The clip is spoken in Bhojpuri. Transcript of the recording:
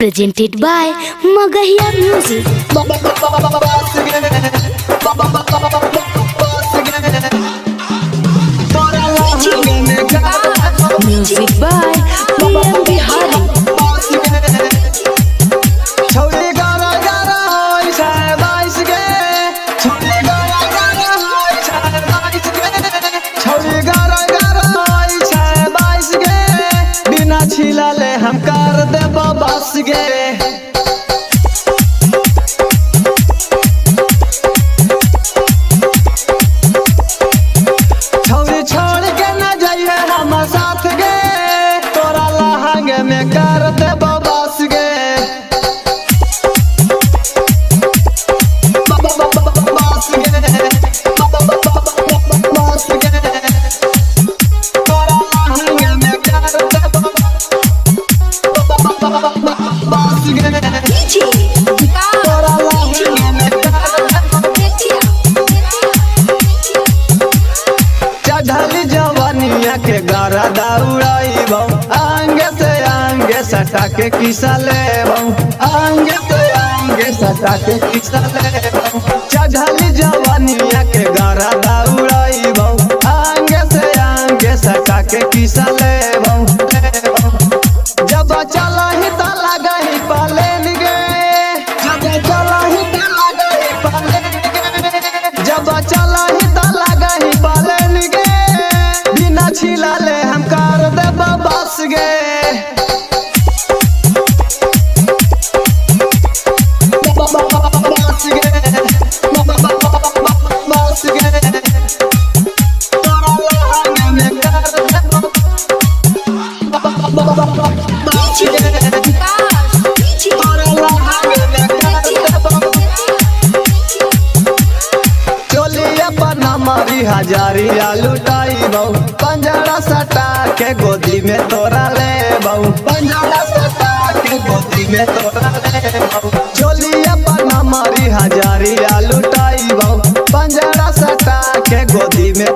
presented by Magahiya Music. Music by PM Bihari. छिला ले हम कर दे बस गे छौरी छोड़ के न जाइए हम साथ गे तोरा लहंग में कर दे बस गे बस गे बस गे तोरा लहंग में कर दे चढ़ली जवानिया के गारा दौड़ाइबो आंगे से आंगे सटा के किसा लेबो आंगे से आंगे सटा के किसा लेबो चढ़ली जवानिया के गारा दौड़ाइबो आंगे से आंगे सटा के किसा लेबो जब चला ही त लगही पालेन गे जब चला ही त लगही पालेन गे जब चला ही त लगही पालेन गे बिना छिला ले हम कर दे बस गे बस गे बस गे तोरा लहंग में कर दे हजारिया लुटाइबो पंजरा सटा के गोदी में तोरा लेबो पंजरा सटा के गोदी में तोरा लेबो चोलिया पर हमारी हजारिया लुटाइबो पंजरा सटा के गोदी में